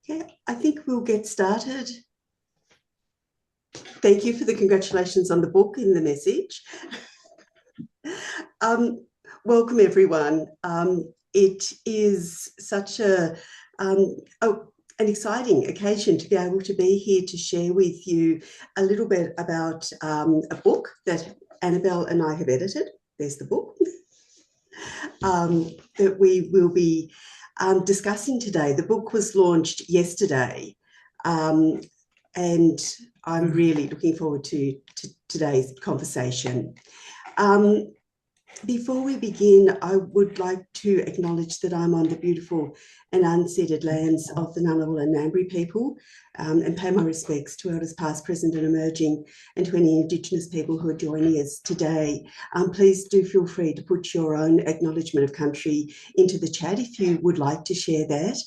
Okay, I think we'll get started. Thank you for the congratulations on the book in the message. Um, Welcome, everyone. It is such an exciting occasion to be able to be here to share with you a little bit about a book that Annabel and I have edited. There's the book that we will be discussing today. The book was launched yesterday, and I'm really looking forward to today's conversation. Before we begin, I would like to acknowledge that I'm on the beautiful and unceded lands of the Ngunnawal and Ngambri people, and pay my respects to elders past, present and emerging, and to any Indigenous people who are joining us today. Please do feel free to put your own acknowledgement of country into the chat if you would like to share that.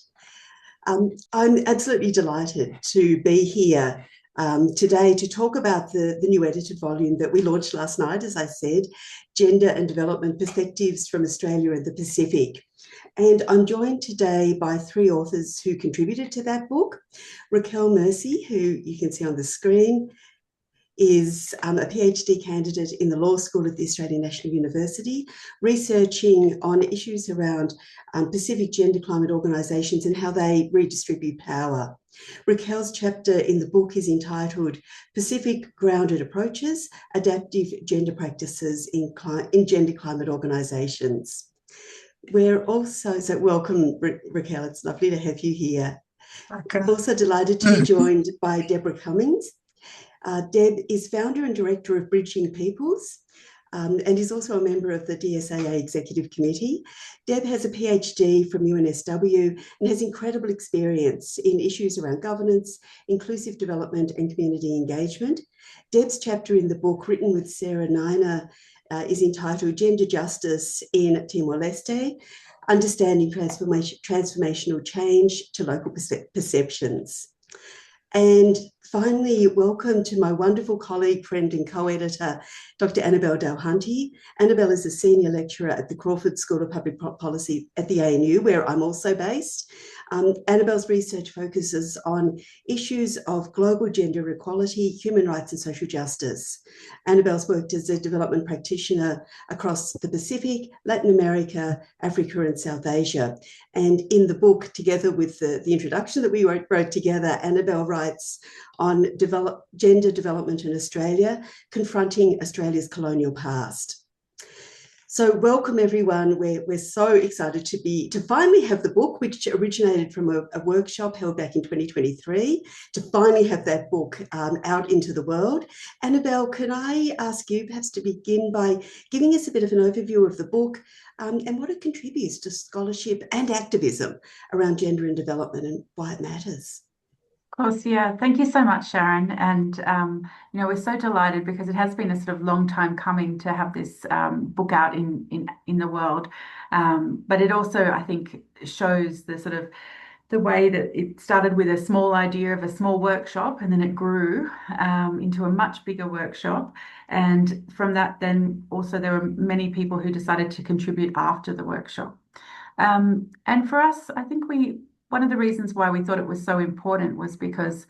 I'm absolutely delighted to be here today to talk about the new edited volume that we launched last night, as I said, Gender and Development Perspectives from Australia and the Pacific. And I'm joined today by three authors who contributed to that book. Rahkel Mercy, who you can see on the screen, is a PhD candidate in the Law School at the Australian National University, researching on issues around Pacific gender climate organisations and how they redistribute power. Rahkel's chapter in the book is entitled Pacific Grounded Approaches, Adaptive Gender Practices in Gender Climate Organisations. We're also, so welcome Rahkel, it's lovely to have you here. Okay. I'm also delighted to be joined by Deborah Cummings. Deb is founder and director of Bridging Peoples and is also a member of the DSAA Executive Committee. Deb has a PhD from UNSW and has incredible experience in issues around governance, inclusive development and community engagement. Deb's chapter in the book, written with Sarah Niner, is entitled Gender Justice in Timor-Leste, Understanding Transformational Change to Local Perceptions. And finally, welcome to my wonderful colleague, friend and co-editor, Dr. Annabel Dulhunty. Annabel is a senior lecturer at the Crawford School of Public Policy at the ANU, where I'm also based. Annabel's research focuses on issues of global gender equality, human rights and social justice. Annabel's worked as a development practitioner across the Pacific, Latin America, Africa and South Asia. And in the book, together with the introduction that we wrote together, Annabel writes on gender development in Australia, confronting Australia's colonial past. So welcome everyone. We're so excited to finally have the book, which originated from a workshop held back in 2023, to finally have that book out into the world. Annabel, can I ask you perhaps to begin by giving us a bit of an overview of the book and what it contributes to scholarship and activism around gender and development and why it matters? Of course, yeah. Thank you so much, Sharon. And, we're so delighted because it has been a sort of long time coming to have this book out in the world. But it also, I think, shows the sort of the way that it started with a small idea of a small workshop, and then it grew into a much bigger workshop. And from that, then also there were many people who decided to contribute after the workshop. And for us, I think one of the reasons why we thought it was so important was because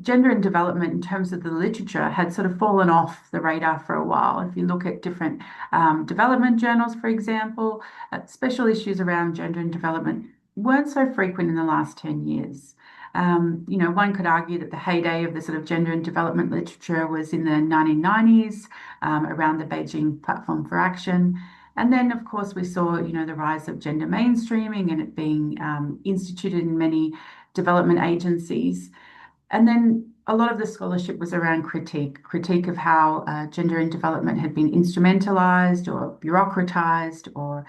gender and development in terms of the literature had sort of fallen off the radar for a while. If you look at different development journals, for example, special issues around gender and development weren't so frequent in the last 10 years. One could argue that the heyday of the sort of gender and development literature was in the 1990s, around the Beijing Platform for Action. And then, of course, we saw, the rise of gender mainstreaming and it being instituted in many development agencies. And then a lot of the scholarship was around critique of how gender and development had been instrumentalized or bureaucratized or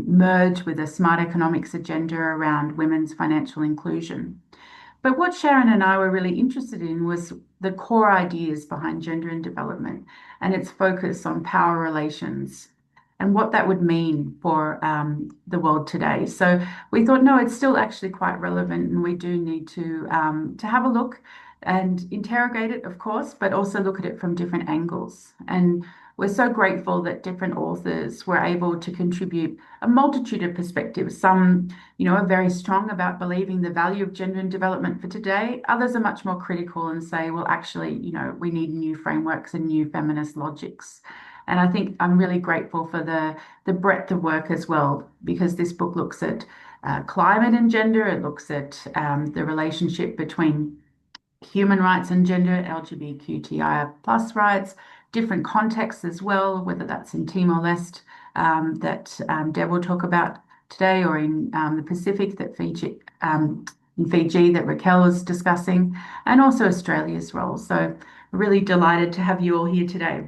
merged with a smart economics agenda around women's financial inclusion. But what Sharon and I were really interested in was the core ideas behind gender and development and its focus on power relations and what that would mean for the world today. So we thought, no, it's still actually quite relevant, and we do need to have a look and interrogate it, of course, but also look at it from different angles. And we're so grateful that different authors were able to contribute a multitude of perspectives. Some, are very strong about believing the value of gender and development for today. Others are much more critical and say, well, actually, we need new frameworks and new feminist logics. And I think I'm really grateful for the breadth of work as well, because this book looks at climate and gender. It looks at the relationship between human rights and gender, LGBTQI plus rights, different contexts as well, whether that's in Timor-Leste that Deb will talk about today, or in the Pacific that in Fiji that Rahkel was discussing, and also Australia's role. So really delighted to have you all here today.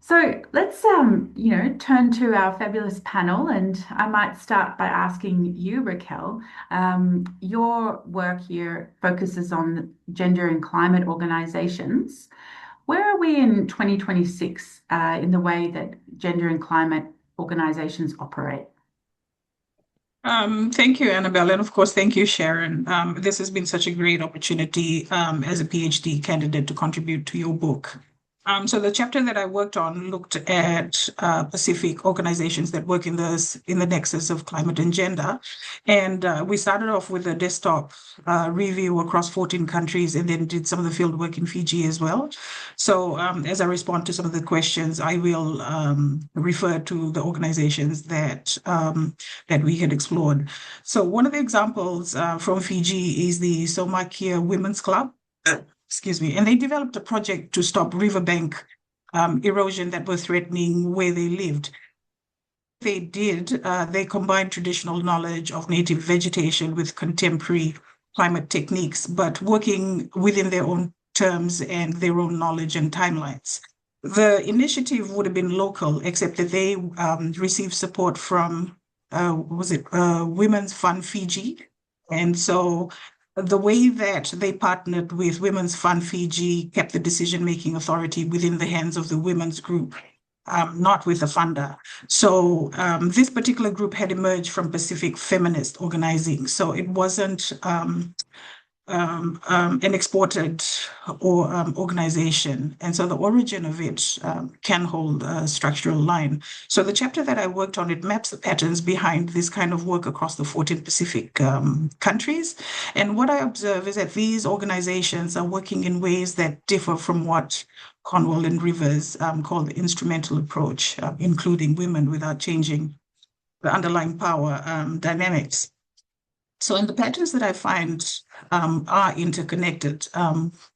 So let's turn to our fabulous panel, and I might start by asking you, Rahkel. Your work here focuses on gender and climate organisations. Where are we in 2026 in the way that gender and climate organisations operate? Thank you, Annabel, and of course, thank you, Sharon. This has been such a great opportunity as a PhD candidate to contribute to your book. So the chapter that I worked on looked at Pacific organizations that work in the nexus of climate and gender. And we started off with a desktop review across 14 countries, and then did some of the field work in Fiji as well. So as I respond to some of the questions, I will refer to the organizations that we had explored. So one of the examples from Fiji is the Somakia Women's Club. Excuse me, and they developed a project to stop riverbank erosion that was threatening where they lived. They combined traditional knowledge of native vegetation with contemporary climate techniques, but working within their own terms and their own knowledge and timelines. The initiative would have been local, except that they received support from, Women's Fund Fiji. And so the way that they partnered with Women's Fund Fiji kept the decision-making authority within the hands of the women's group, not with the funder. So this particular group had emerged from Pacific feminist organizing. So it wasn't an exported or organization. And so the origin of it can hold a structural line. So the chapter that I worked on, it maps the patterns behind this kind of work across the 14 Pacific countries. And what I observe is that these organizations are working in ways that differ from what Cornwall and Rivers call the instrumental approach, including women without changing the underlying power dynamics. So in the patterns that I find are interconnected,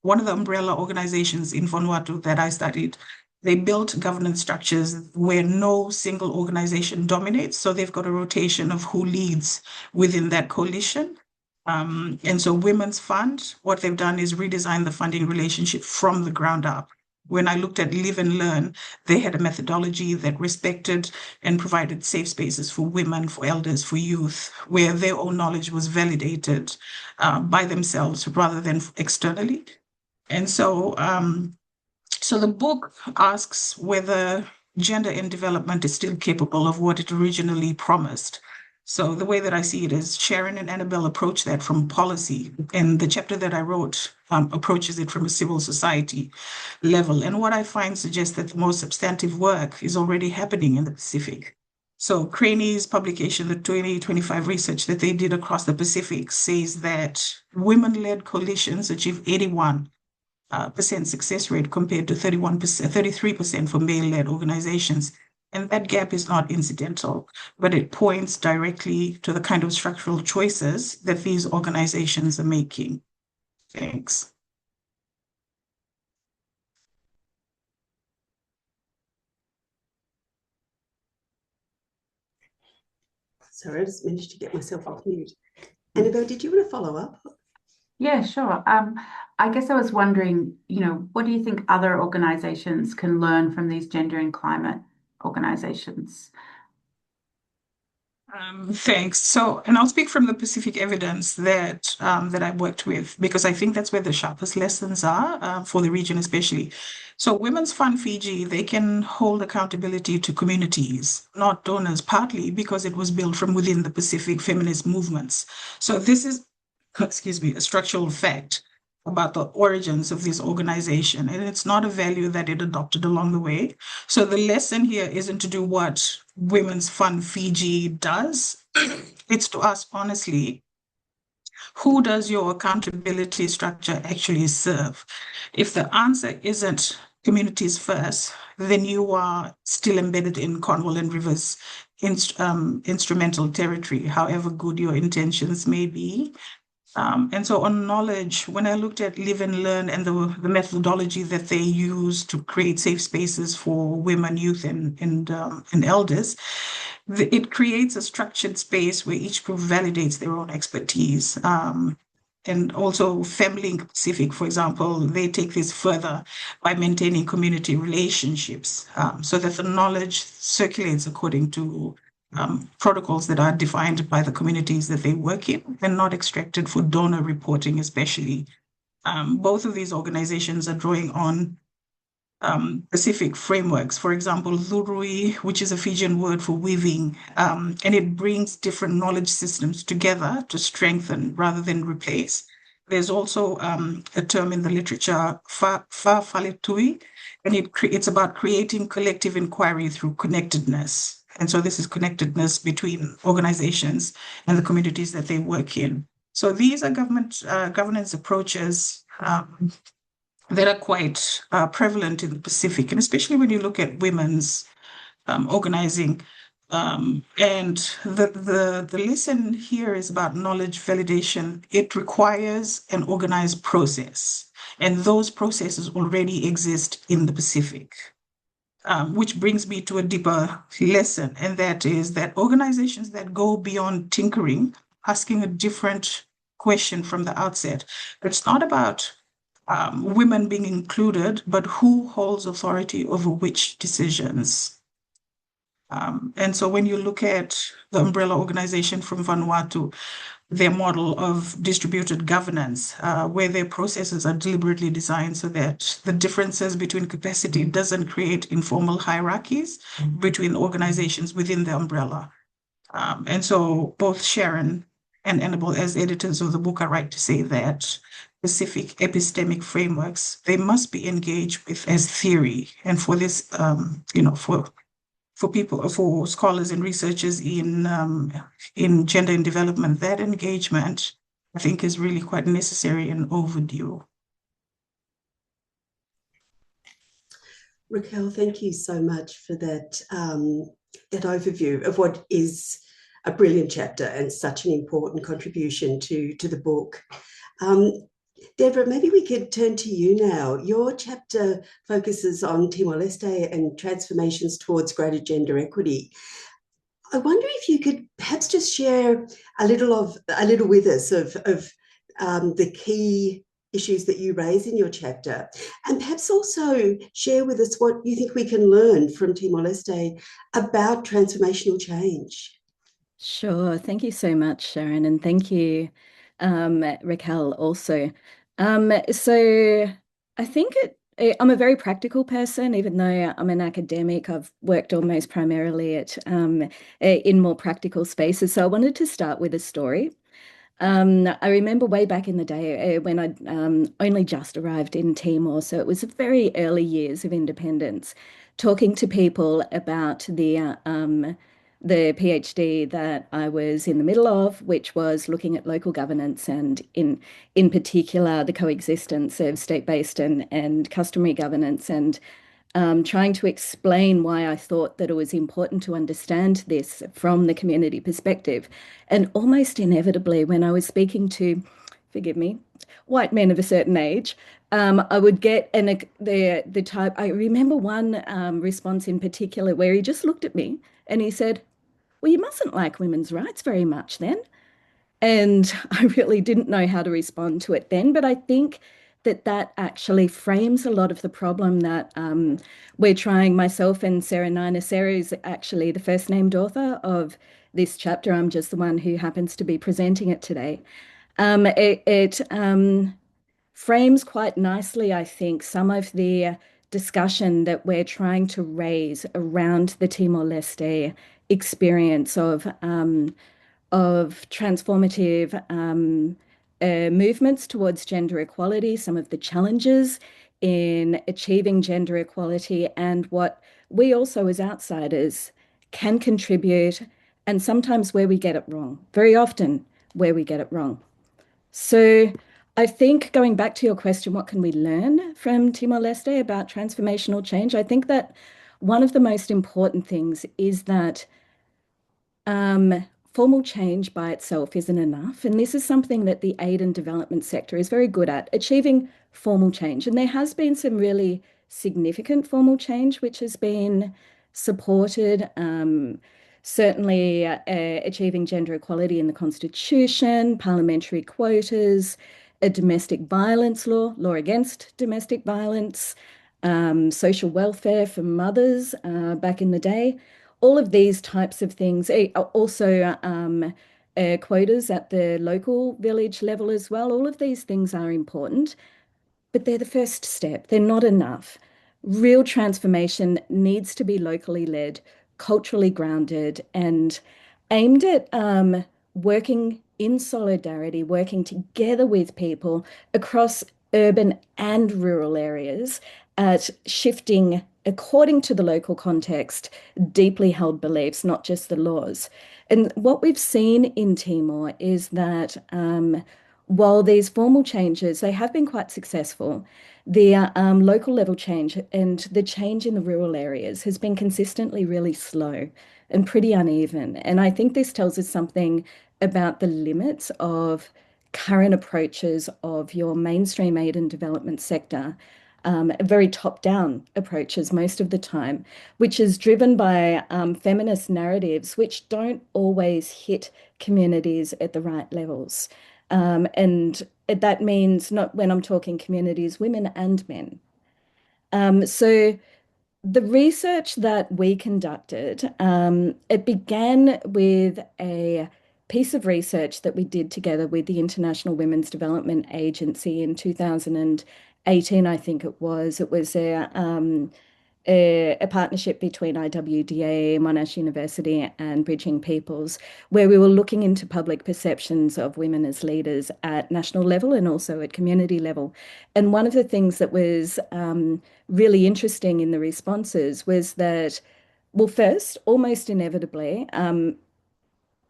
one of the umbrella organizations in Vanuatu that I studied, they built governance structures where no single organization dominates. So they've got a rotation of who leads within that coalition. And so Women's Fund, what they've done is redesign the funding relationship from the ground up. When I looked at Live and Learn, they had a methodology that respected and provided safe spaces for women, for elders, for youth, where their own knowledge was validated by themselves rather than externally. And so, so the book asks whether gender in development is still capable of what it originally promised. So the way that I see it is Sharon and Annabel approach that from policy, and the chapter that I wrote approaches it from a civil society level. And what I find suggests that the most substantive work is already happening in the Pacific. So Craney's publication, the 2025 research that they did across the Pacific, says that women-led coalitions achieve 81% success rate compared to 33% for male-led organizations. And that gap is not incidental, but it points directly to the kind of structural choices that these organizations are making. Thanks. Sorry, I just managed to get myself off mute. Annabel, did you want to follow up? Yeah, sure. I guess I was wondering, what do you think other organizations can learn from these gender and climate organizations? Thanks. So, and I'll speak from the Pacific evidence that I worked with, because I think that's where the sharpest lessons are for the region, especially. So, Women's Fund Fiji, they can hold accountability to communities, not donors, partly because it was built from within the Pacific feminist movements. So, this is, excuse me, a structural fact. about the origins of this organization, and it's not a value that it adopted along the way. So the lesson here isn't to do what Women's Fund Fiji does. It's to ask honestly, who does your accountability structure actually serve? If the answer isn't communities first, then you are still embedded in Cornwall and Rivers instrumental territory, however good your intentions may be. And so on knowledge, when I looked at Live and Learn and the methodology that they use to create safe spaces for women, youth, and elders, it creates a structured space where each group validates their own expertise. And also FemLink Pacific, for example, they take this further by maintaining community relationships so that the knowledge circulates according to protocols that are defined by the communities that they work in and not extracted for donor reporting, especially. Both of these organizations are drawing on specific frameworks. For example, Lurui, which is a Fijian word for weaving, and it brings different knowledge systems together to strengthen rather than replace. There's also a term in the literature, Fa'afalitui, and it's about creating collective inquiry through connectedness. And so this is connectedness between organizations and the communities that they work in. So these are governance approaches that are quite prevalent in the Pacific, and especially when you look at women's organizing. And the lesson here is about knowledge validation. It requires an organized process, and those processes already exist in the Pacific. Which brings me to a deeper lesson, and that is that organizations that go beyond tinkering, asking a different question from the outset, it's not about women being included, but who holds authority over which decisions. And so when you look at the umbrella organization from Vanuatu, their model of distributed governance, where their processes are deliberately designed so that the differences between capacity doesn't create informal hierarchies between organizations within the umbrella. And so both Sharon and Annabel, as editors of the book, are right to say that specific epistemic frameworks, they must be engaged with as theory. And for this, for people, for scholars and researchers in gender and development, that engagement, I think, is really quite necessary and overdue. Rahkel, thank you so much for that, that overview of what is a brilliant chapter and such an important contribution to the book. Deborah, maybe we could turn to you now. Your chapter focuses on Timor-Leste and transformations towards greater gender equity. I wonder if you could perhaps just share a little with us of the key issues that you raise in your chapter, and perhaps also share with us what you think we can learn from Timor-Leste about transformational change. Sure. Thank you so much, Sharon, and thank you, Rahkel, also. So I think I'm a very practical person, even though I'm an academic. I've worked almost primarily in more practical spaces. So I wanted to start with a story. I remember way back in the day when I only just arrived in Timor, so it was very early years of independence, talking to people about the PhD that I was in the middle of, which was looking at local governance and in particular the coexistence of state-based and customary governance, and trying to explain why I thought that it was important to understand this from the community perspective. And almost inevitably, when I was speaking to, forgive me, white men of a certain age, I would get the type. I remember one response in particular where he just looked at me and he said, "Well, you mustn't like women's rights very much then." And I really didn't know how to respond to it then, but I think that actually frames a lot of the problem that we're trying. Myself and Sarah Nina. Sarah is actually the first named author of this chapter. I'm just the one who happens to be presenting it today. It frames quite nicely, I think, some of the discussion that we're trying to raise around the Timor-Leste experience of transformative movements towards gender equality, some of the challenges in achieving gender equality, and what we also as outsiders can contribute, and sometimes where we get it wrong, very often where we get it wrong. So I think going back to your question, what can we learn from Timor-Leste about transformational change? I think that one of the most important things is that formal change by itself isn't enough. And this is something that the aid and development sector is very good at, achieving formal change. And there has been some really significant formal change which has been supported. Certainly achieving gender equality in the Constitution, parliamentary quotas, a domestic violence law against domestic violence, social welfare for mothers back in the day. All of these types of things, also quotas at the local village level as well. All of these things are important, but they're the first step. They're not enough. Real transformation needs to be locally led, culturally grounded, and aimed at working in solidarity, working together with people across urban and rural areas at shifting according to the local context, deeply held beliefs, not just the laws. And what we've seen in Timor is that while these formal changes, they have been quite successful, the local level change and the change in the rural areas has been consistently really slow and pretty uneven. And I think this tells us something about the limits of current approaches of your mainstream aid and development sector, very top-down approaches most of the time, which is driven by feminist narratives which don't always hit communities at the right levels. And that means not when I'm talking communities, women and men. So the research that we conducted, it began with a piece of research that we did together with the International Women's Development Agency in 2018, I think it was. It was a partnership between IWDA, Monash University, and Bridging Peoples, where we were looking into public perceptions of women as leaders at national level and also at community level. And one of the things that was really interesting in the responses was that, well, first, almost inevitably,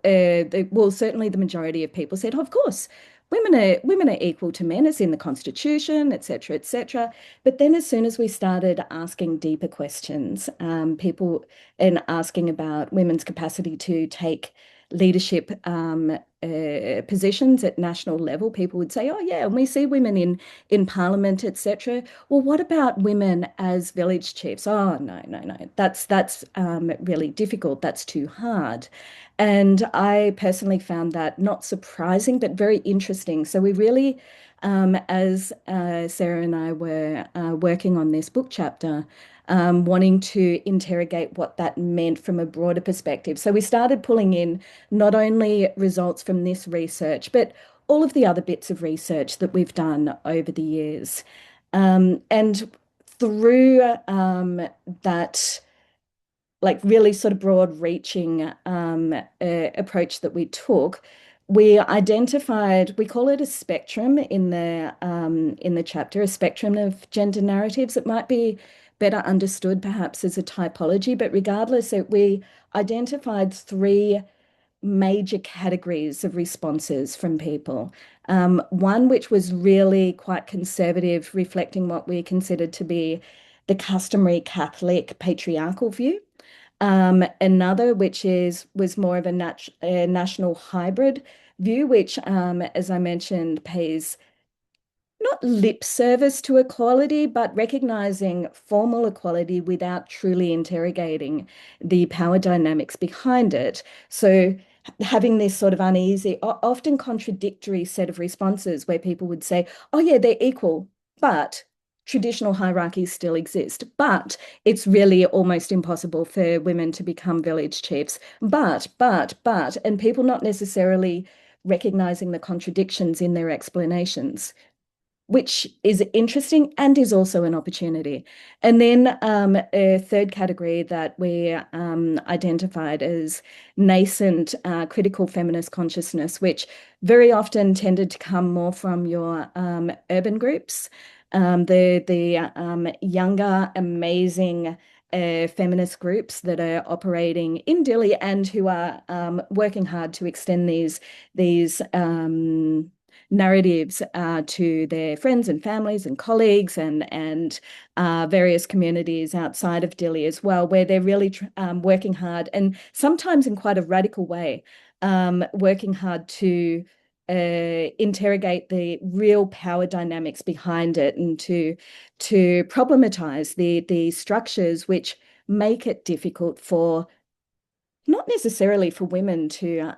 certainly the majority of people said, oh, of course, women are equal to men, as in the Constitution, et cetera, et cetera. But then as soon as we started asking deeper questions, people and asking about women's capacity to take leadership positions at national level, people would say, oh yeah, and we see women in parliament, etc. Well, what about women as village chiefs? Oh no, that's really difficult, that's too hard. And I personally found that not surprising but very interesting. So we really as Sarah and I were working on this book chapter, wanting to interrogate what that meant from a broader perspective. So we started pulling in not only results from this research, but all of the other bits of research that we've done over the years. And through that, like really sort of broad reaching approach that we took, we identified, we call it a spectrum in the chapter, a spectrum of gender narratives. It might be better understood perhaps as a typology, but regardless, we identified three major categories of responses from people. One which was really quite conservative, reflecting what we considered to be the customary Catholic patriarchal view. Another which was more of a national hybrid view, which, as I mentioned, pays not lip service to equality, but recognizing formal equality without truly interrogating the power dynamics behind it. So having this sort of uneasy, often contradictory set of responses where people would say, oh yeah, they're equal, but traditional hierarchies still exist, but it's really almost impossible for women to become village chiefs. But, and people not necessarily recognizing the contradictions in their explanations. which is interesting and is also an opportunity. And then a third category that we identified as nascent critical feminist consciousness, which very often tended to come more from your urban groups, the younger, amazing feminist groups that are operating in Dili and who are working hard to extend these narratives to their friends and families and colleagues and various communities outside of Dili as well, where they're really working hard and sometimes in quite a radical way, working hard to interrogate the real power dynamics behind it and to problematize the structures which make it difficult for not necessarily for women to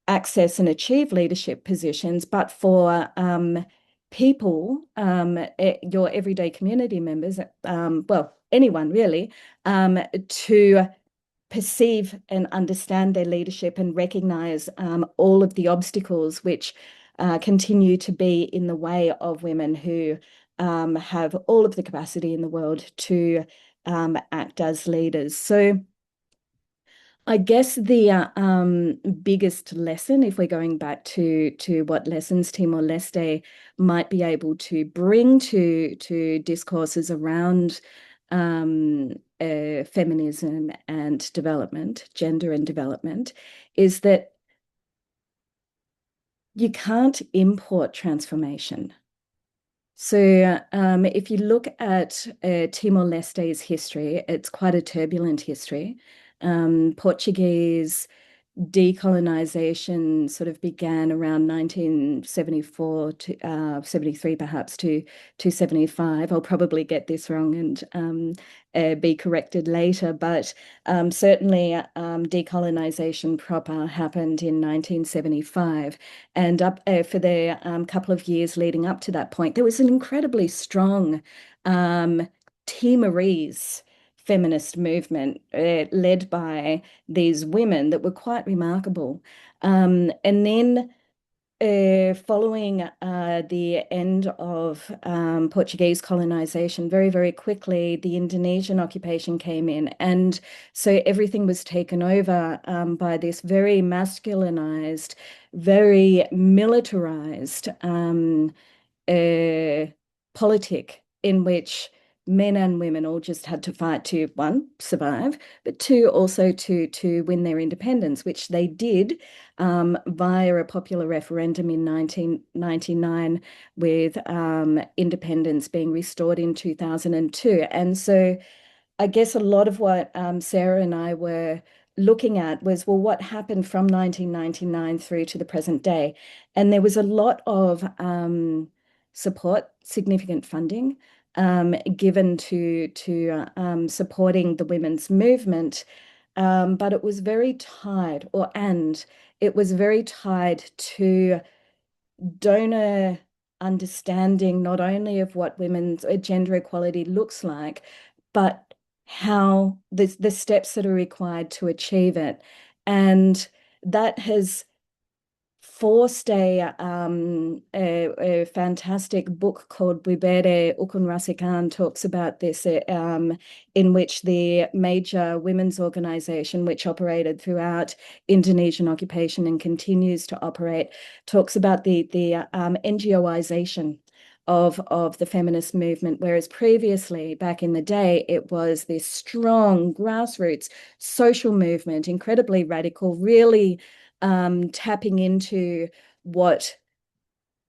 access and achieve leadership positions, but for people, your everyday community members, well, anyone really, to perceive and understand their leadership and recognize all of the obstacles which continue to be in the way of women who have all of the capacity in the world to act as leaders. So I guess the biggest lesson, if we're going back to what lessons Timor-Leste might be able to bring to discourses around feminism and development, gender and development, is that you can't import transformation. So if you look at Timor-Leste's history, it's quite a turbulent history. Portuguese decolonization sort of began around 1974 to 73 perhaps to 75. I'll probably get this wrong and be corrected later, but certainly decolonization proper happened in 1975, and up for the couple of years leading up to that point there was an incredibly strong Timorese feminist movement led by these women that were quite remarkable. And then following the end of Portuguese colonization, very, very quickly, the Indonesian occupation came in. And so everything was taken over by this very masculinized, very militarized politic in which men and women all just had to fight to, one, survive, but two, also to win their independence, which they did via a popular referendum in 1999, with independence being restored in 2002. And so I guess a lot of what Sarah and I were looking at was, well, what happened from 1999 through to the present day? And there was a lot of support, significant funding given to supporting the women's movement, but it was very tied, it was very tied to donor understanding not only of what women's gender equality looks like, but how the steps that are required to achieve it. And that has forced a fantastic book called Bibere Ukun Rasikan talks about this, in which the major women's organization, which operated throughout Indonesian occupation and continues to operate, talks about the NGOization of the feminist movement, whereas previously, back in the day, it was this strong grassroots social movement, incredibly radical, really tapping into what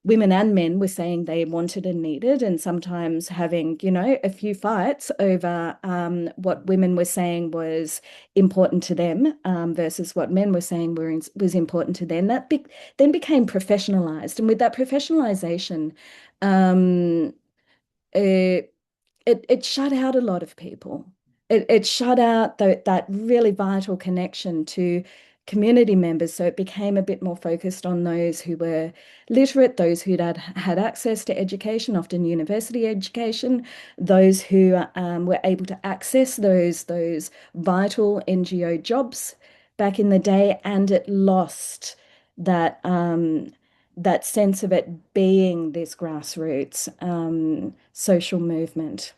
women and men were saying they wanted and needed, and sometimes having, a few fights over what women were saying was important to them versus what men were saying was important to them. That then became professionalized, and with that professionalization, it shut out a lot of people. It shut out that really vital connection to community members. So it became a bit more focused on those who were literate, those who had access to education, often university education, those who were able to access those vital NGO jobs back in the day, and it lost that that sense of it being this grassroots social movement.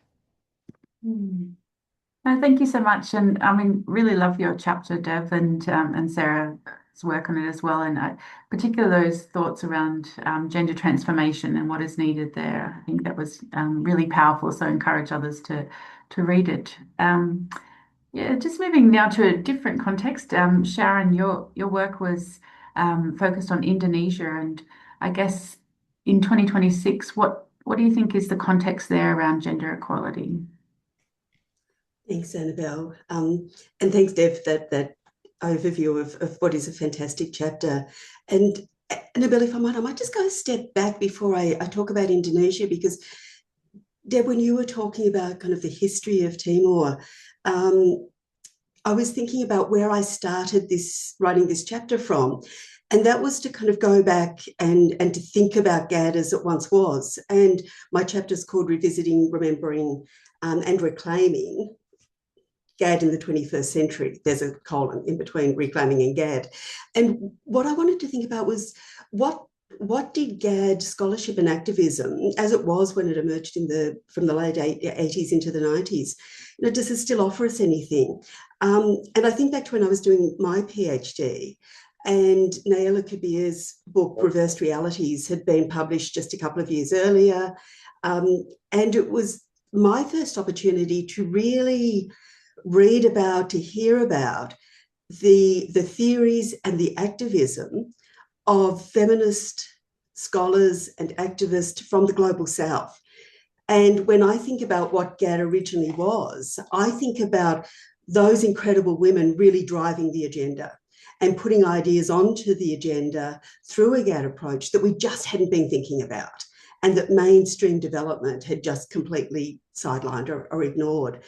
Thank you so much, and I mean, really love your chapter, Dev, and Sarah's work on it as well, and particularly those thoughts around gender transformation and what is needed there. I think that was really powerful. So encourage others to read it. Yeah, just moving now to a different context. Sharon, your work was focused on Indonesia, and I guess in 2026, what do you think is the context there around gender equality? Thanks, Annabel. And thanks, Dev, for that overview of what is a fantastic chapter. And Annabel, if I might just go a step back before I talk about Indonesia, because Deb, when you were talking about kind of the history of Timor, I was thinking about where I started writing this chapter from. And that was to kind of go back and to think about GAD as it once was. And my chapter is called Revisiting, Remembering and Reclaiming GAD in the 21st Century. There's a colon in between reclaiming and GAD. And what I wanted to think about was what did GAD scholarship and activism, as it was when it emerged from the late 80s into the 90s, does it still offer us anything? And I think back to when I was doing my PhD, and Nayela Kabir's book, Reversed Realities, had been published just a couple of years earlier. And it was my first opportunity to really read about, to hear about the theories and the activism of feminist scholars and activists from the Global South. And when I think about what GAD originally was, I think about those incredible women really driving the agenda and putting ideas onto the agenda through a GAD approach that we just hadn't been thinking about, and that mainstream development had just completely sidelined or ignored.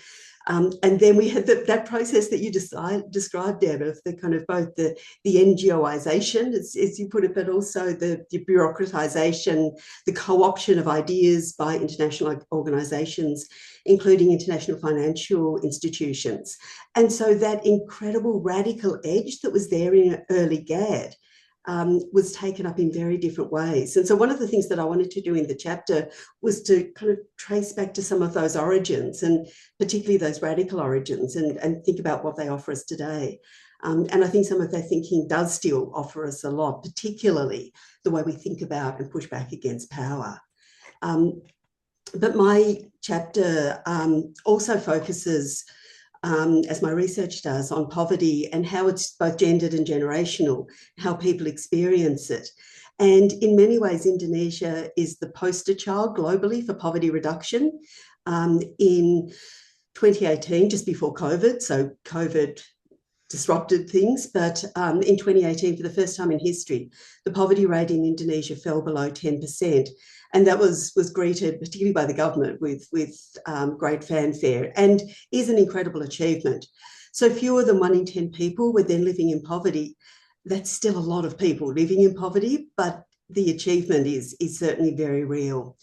And then we had that process that you described, Deb, of the kind of both the NGOization, as you put it, but also the bureaucratization, the co-option of ideas by international organizations, including international financial institutions. And so that incredible radical edge that was there in early GAD was taken up in very different ways. And so one of the things that I wanted to do in the chapter was to kind of trace back to some of those origins, and particularly those radical origins, and think about what they offer us today. And I think some of their thinking does still offer us a lot, particularly the way we think about and push back against power. But my chapter also focuses, as my research does, on poverty and how it's both gendered and generational, how people experience it. And in many ways, Indonesia is the poster child globally for poverty reduction. In 2018, just before COVID, so COVID disrupted things, but in 2018, for the first time in history, the poverty rate in Indonesia fell below 10%. And that was greeted, particularly by the government, with great fanfare, and is an incredible achievement. So fewer than 1 in 10 people were then living in poverty. That's still a lot of people living in poverty, but the achievement is certainly very real.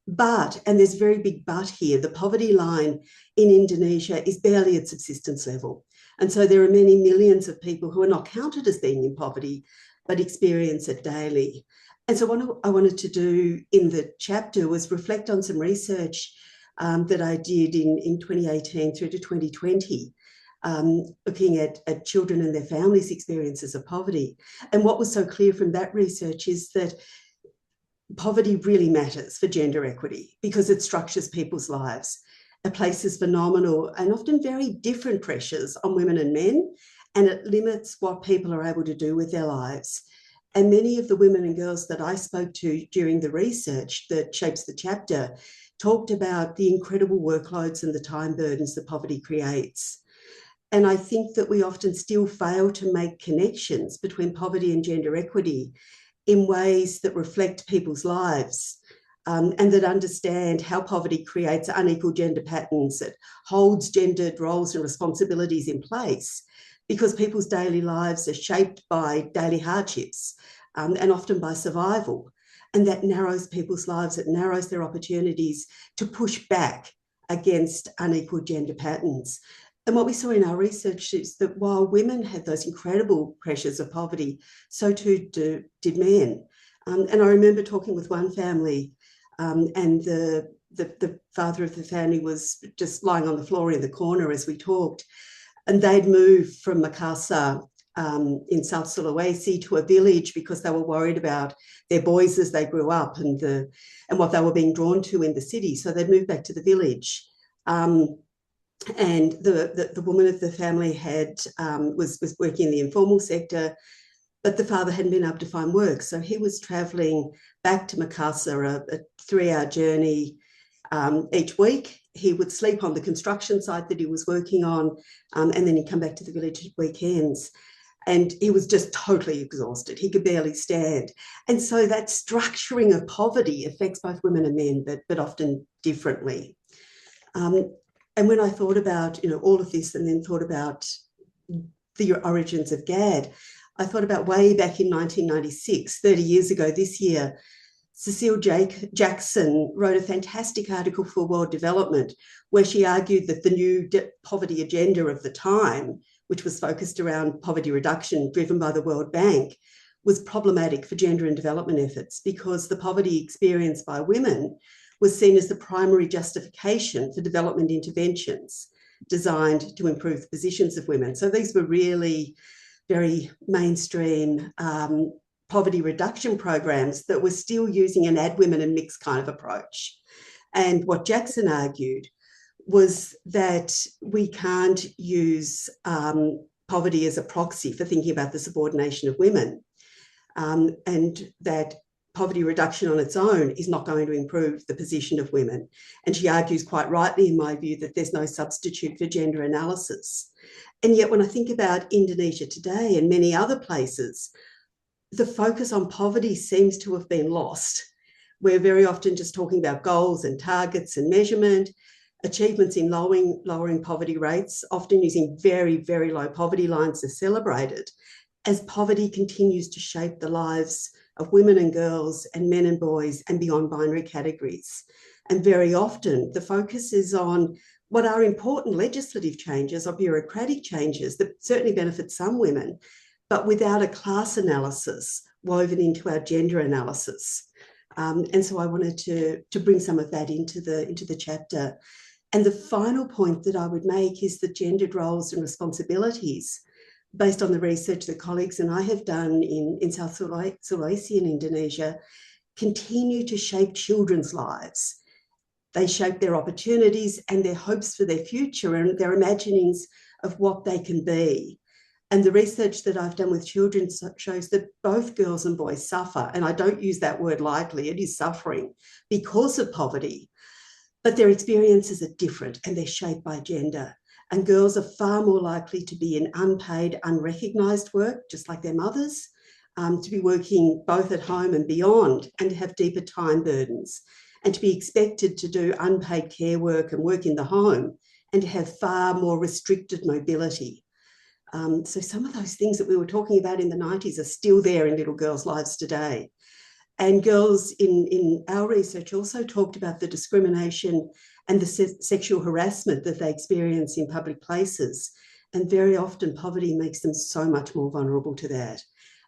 But, and there's a very big but here, the poverty line in Indonesia is barely at subsistence level. And so there are many millions of people who are not counted as being in poverty, but experience it daily. And so what I wanted to do in the chapter was reflect on some research that I did in 2018 through to 2020, looking at children and their families' experiences of poverty. And what was so clear from that research is that poverty really matters for gender equity because it structures people's lives. It places phenomenal and often very different pressures on women and men, and it limits what people are able to do with their lives. And many of the women and girls that I spoke to during the research that shapes the chapter talked about the incredible workloads and the time burdens that poverty creates. And I think that we often still fail to make connections between poverty and gender equity in ways that reflect people's lives, and that understand how poverty creates unequal gender patterns, that holds gendered roles and responsibilities in place, because people's daily lives are shaped by daily hardships and often by survival. And that narrows people's lives, it narrows their opportunities to push back against unequal gender patterns. And what we saw in our research is that while women had those incredible pressures of poverty, so too did men. And I remember talking with one family, and the father of the family was just lying on the floor in the corner as we talked. And they'd moved from Makassar in South Sulawesi to a village because they were worried about their boys as they grew up and what they were being drawn to in the city. So they'd moved back to the village. And the woman of the family was working in the informal sector, but the father hadn't been able to find work. So he was travelling back to Makassar, a 3-hour journey each week. He would sleep on the construction site that he was working on, and then he'd come back to the village at weekends. And he was just totally exhausted. He could barely stand. And so that structuring of poverty affects both women and men, but often differently. And when I thought about, all of this and then thought about the origins of GAD, I thought about way back in 1996, 30 years ago this year, Cecile Jackson wrote a fantastic article for World Development where she argued that the new poverty agenda of the time, which was focused around poverty reduction driven by the World Bank, was problematic for gender and development efforts because the poverty experienced by women was seen as the primary justification for development interventions designed to improve the positions of women. So these were really very mainstream poverty reduction programs that were still using an add women and mix kind of approach. And what Jackson argued was that we can't use poverty as a proxy for thinking about the subordination of women, and that poverty reduction on its own is not going to improve the position of women. And she argues quite rightly, in my view, that there's no substitute for gender analysis. And yet when I think about Indonesia today and many other places, the focus on poverty seems to have been lost. We're very often just talking about goals and targets and measurement, achievements in lowering poverty rates, often using very, very low poverty lines as celebrated, as poverty continues to shape the lives of women and girls and men and boys and beyond binary categories. And very often the focus is on what are important legislative changes or bureaucratic changes that certainly benefit some women, but without a class analysis woven into our gender analysis. And so I wanted to bring some of that into the chapter. And the final point that I would make is that gendered roles and responsibilities, based on the research that colleagues and I have done in South Sulawesi and Indonesia, continue to shape children's lives. They shape their opportunities and their hopes for their future and their imaginings of what they can be. And the research that I've done with children shows that both girls and boys suffer, and I don't use that word lightly, it is suffering because of poverty, but their experiences are different and they're shaped by gender. And girls are far more likely to be in unpaid, unrecognised work, just like their mothers, to be working both at home and beyond, and to have deeper time burdens, and to be expected to do unpaid care work and work in the home, and to have far more restricted mobility. So some of those things that we were talking about in the 90s are still there in little girls' lives today. And girls in our research also talked about the discrimination and the sexual harassment that they experience in public places. And very often poverty makes them so much more vulnerable to that.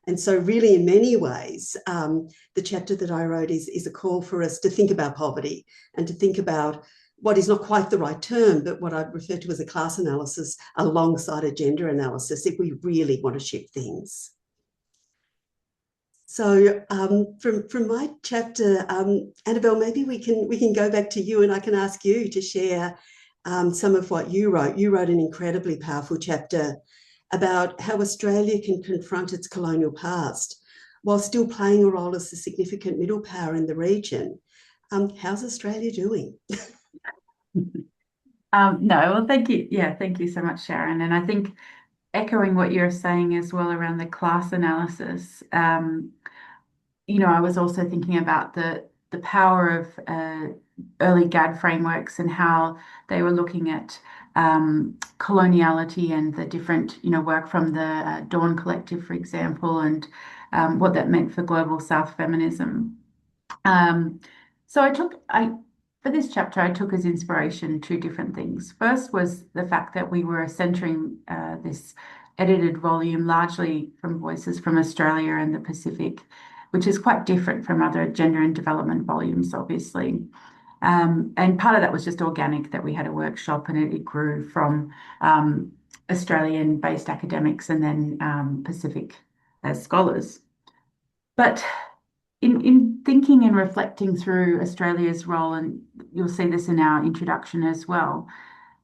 And so really in many ways, the chapter that I wrote is a call for us to think about poverty and to think about what is not quite the right term, but what I refer to as a class analysis alongside a gender analysis if we really want to shift things. So from my chapter, Annabel, maybe we can go back to you and I can ask you to share some of what you wrote. You wrote an incredibly powerful chapter about how Australia can confront its colonial past while still playing a role as a significant middle power in the region. How's Australia doing? No, well, thank you. Yeah, thank you so much, Sharon. And I think echoing what you're saying as well around the class analysis, I was also thinking about the power of early GAD frameworks and how they were looking at coloniality and the different, work from the Dawn Collective, for example, and what that meant for global South feminism. So for this chapter, I took as inspiration two different things. First was the fact that we were centering this edited volume largely from voices from Australia and the Pacific, which is quite different from other gender and development volumes, obviously. And part of that was just organic, that we had a workshop and it grew from Australian-based academics and then Pacific scholars. But in thinking and reflecting through Australia's role, and you'll see this in our introduction as well,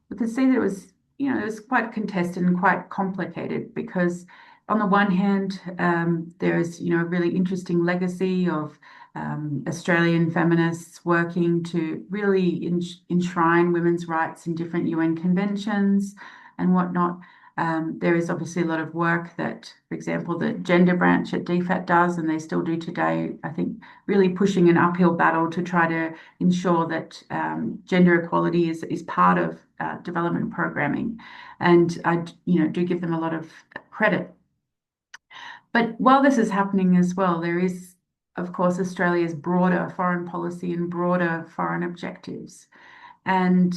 we could see that it was quite contested and quite complicated, because on the one hand, there is, a really interesting legacy of Australian feminists working to really enshrine women's rights in different UN conventions and whatnot. There is obviously a lot of work that, for example, the gender branch at DFAT does, and they still do today, I think, really pushing an uphill battle to try to ensure that gender equality is part of development programming. And I, do give them a lot of credit. But while this is happening as well, there is, of course, Australia's broader foreign policy and broader foreign objectives. And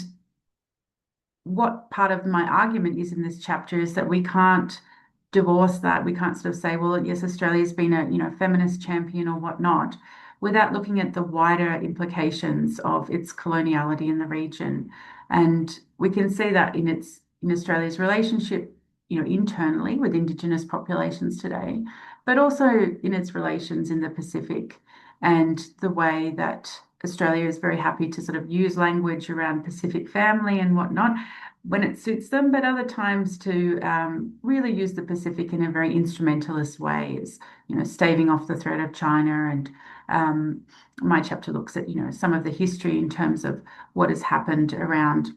what part of my argument is in this chapter is that we can't divorce that. We can't sort of say, well, yes, Australia's been a feminist champion or whatnot, without looking at the wider implications of its coloniality in the region. And we can see that in Australia's relationship, internally with Indigenous populations today, but also in its relations in the Pacific, and the way that Australia is very happy to sort of use language around Pacific family and whatnot when it suits them, but other times to really use the Pacific in a very instrumentalist way, as staving off the threat of China. And my chapter looks at some of the history in terms of what has happened around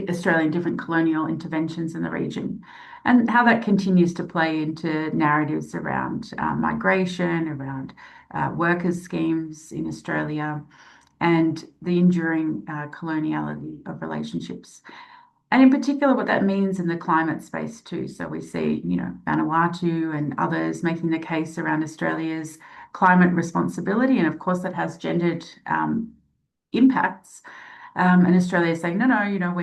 Australian different colonial interventions in the region, and how that continues to play into narratives around migration, around workers' schemes in Australia, and the enduring coloniality of relationships. And in particular, what that means in the climate space too. So we see, Vanuatu and others making the case around Australia's climate responsibility. And of course, that has gendered impacts. And Australia is saying, no,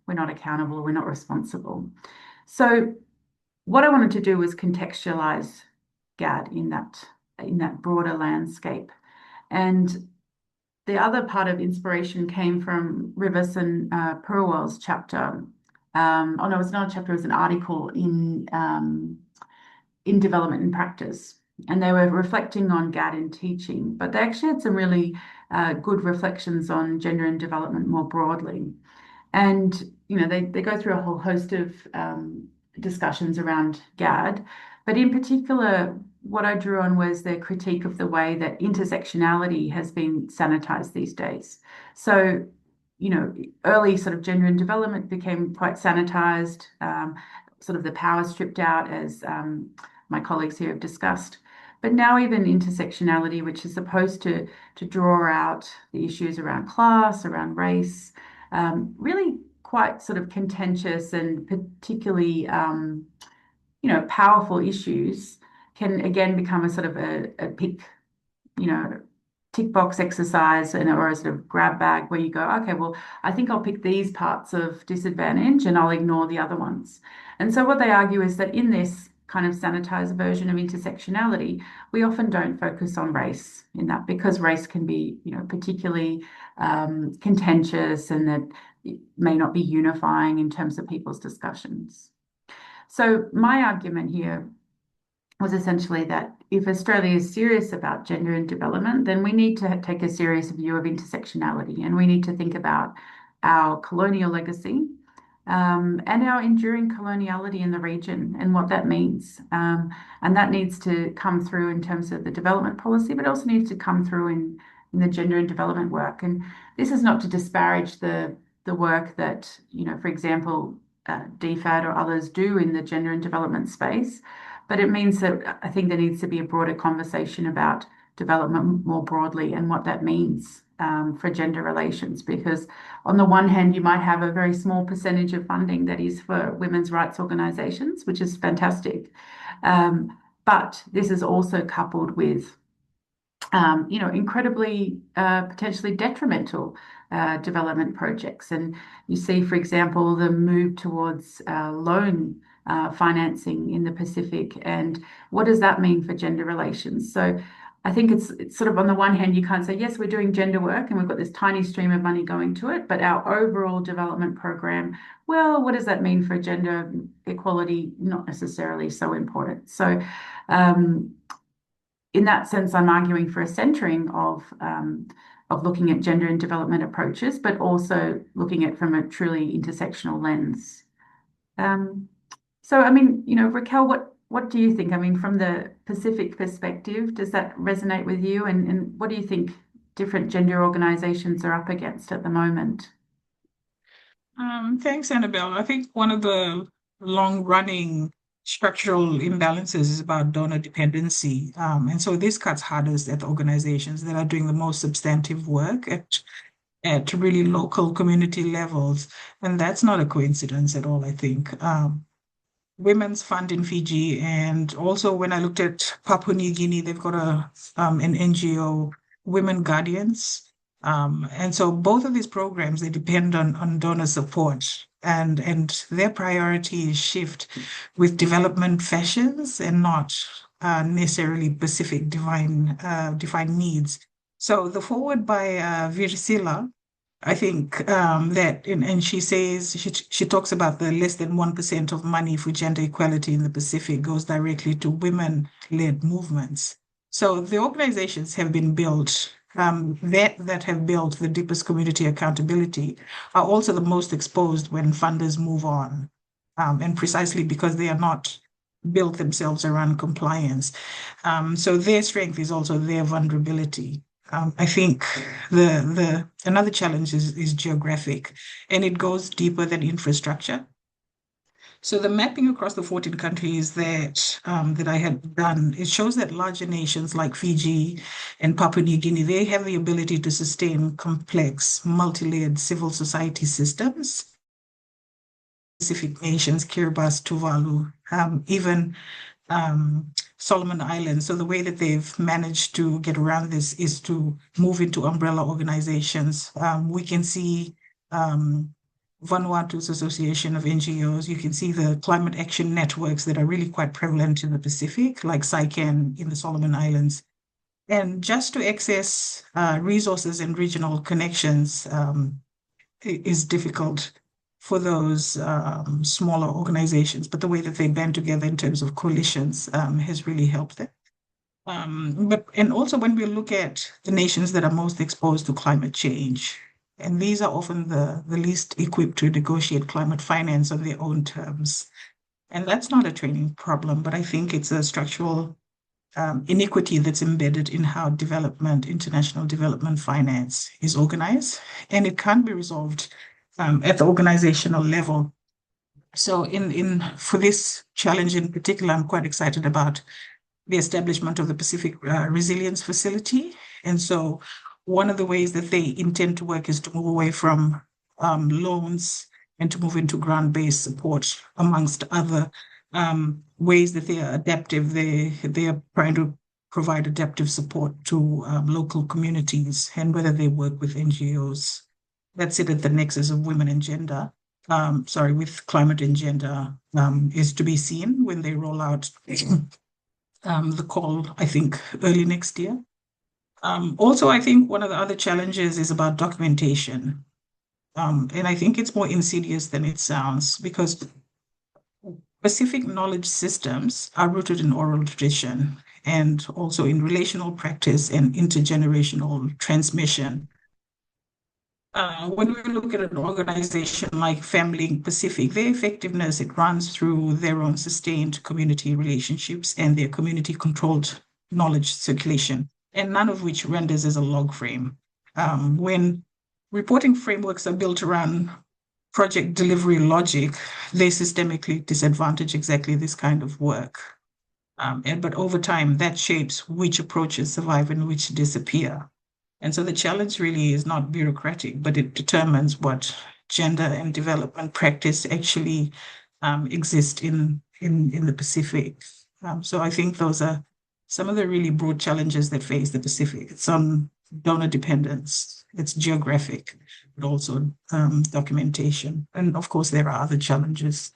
we're not accountable, we're not responsible. So what I wanted to do was contextualize GAD in that broader landscape. And the other part of inspiration came from Rivas and Purwell's chapter. No, it was not a chapter, it was an article in Development and Practice. And they were reflecting on GAD in teaching, but they actually had some really good reflections on gender and development more broadly. And, they go through a whole host of discussions around GAD, but in particular, what I drew on was their critique of the way that intersectionality has been sanitized these days. So, early sort of gender and development became quite sanitized, sort of the power stripped out, as my colleagues here have discussed. But now even intersectionality, which is supposed to draw out the issues around class, around race, really quite sort of contentious and particularly, powerful issues, can again become a sort of a pick, tick box exercise or a sort of grab bag where you go, okay, well, I think I'll pick these parts of disadvantage and I'll ignore the other ones. And so what they argue is that in this kind of sanitized version of intersectionality, we often don't focus on race in that, because race can be, particularly contentious, and that it may not be unifying in terms of people's discussions. So my argument here was essentially that if Australia is serious about gender and development, then we need to take a serious view of intersectionality, and we need to think about our colonial legacy, and our enduring coloniality in the region and what that means. And that needs to come through in terms of the development policy, but also needs to come through in the gender and development work. And this is not to disparage the work that, for example, DFAT or others do in the gender and development space, but it means that I think there needs to be a broader conversation about development more broadly and what that means for gender relations, because on the one hand, you might have a very small percentage of funding that is for women's rights organizations, which is fantastic. But this is also coupled with, incredibly potentially detrimental development projects. And you see, for example, the move towards loan financing in the Pacific, and what does that mean for gender relations? So I think it's sort of, on the one hand, you can't say, yes, we're doing gender work and we've got this tiny stream of money going to it, but our overall development program, well, what does that mean for gender equality? Not necessarily so important. So in that sense, I'm arguing for a centering of looking at gender and development approaches, but also looking at from a truly intersectional lens. So, I mean, Rahkel, what do you think? I mean, from the Pacific perspective, does that resonate with you? And what do you think different gender organizations are up against at the moment? Thanks, Annabel. I think one of the long-running structural imbalances is about donor dependency. And so this cuts hardest at the organizations that are doing the most substantive work at really local community levels. And that's not a coincidence at all, I think. Women's Fund in Fiji, and also when I looked at Papua New Guinea, they've got an NGO, Women Guardians. And so both of these programs, they depend on donor support, and their priorities shift with development fashions and not necessarily specific defined needs. So the forward by Virsila, I think that, and she says, she talks about the less than 1% of money for gender equality in the Pacific goes directly to women-led movements. So the organizations have been built, that have built the deepest community accountability are also the most exposed when funders move on. And precisely because they are not built themselves around compliance. So their strength is also their vulnerability. I think another challenge is geographic, and it goes deeper than infrastructure. So the mapping across the 14 countries that I had done, it shows that larger nations like Fiji and Papua New Guinea, they have the ability to sustain complex, multi-layered civil society systems. Pacific nations, Kiribati, Tuvalu, even Solomon Islands. So the way that they've managed to get around this is to move into umbrella organizations. We can see Vanuatu's Association of NGOs. You can see the climate action networks that are really quite prevalent in the Pacific, like SICAN in the Solomon Islands. And just to access resources and regional connections is difficult for those smaller organizations, but the way that they band together in terms of coalitions has really helped them. And also when we look at the nations that are most exposed to climate change, and these are often the least equipped to negotiate climate finance on their own terms. And that's not a training problem, but I think it's a structural inequity that's embedded in how international development finance is organized, and it can't be resolved at the organizational level. So for this challenge in particular, I'm quite excited about the establishment of the Pacific Resilience Facility. And so one of the ways that they intend to work is to move away from loans and to move into grant-based support, amongst other ways that they are adaptive. They are trying to provide adaptive support to local communities, and whether they work with NGOs. That's it at the nexus of women and gender. With climate and gender is to be seen when they roll out the call, I think, early next year. Also, I think one of the other challenges is about documentation. And I think it's more insidious than it sounds, because Pacific knowledge systems are rooted in oral tradition and also in relational practice and intergenerational transmission. When we look at an organization like Family Pacific, their effectiveness, it runs through their own sustained community relationships and their community-controlled knowledge circulation, and none of which renders as a log frame. When reporting frameworks are built around project delivery logic, they systemically disadvantage exactly this kind of work. But over time, that shapes which approaches survive and which disappear. And so the challenge really is not bureaucratic, but it determines what gender and development practice actually exist in the Pacific. So I think those are some of the really broad challenges that face the Pacific. It's on donor dependence, it's geographic, but also documentation. And of course, there are other challenges.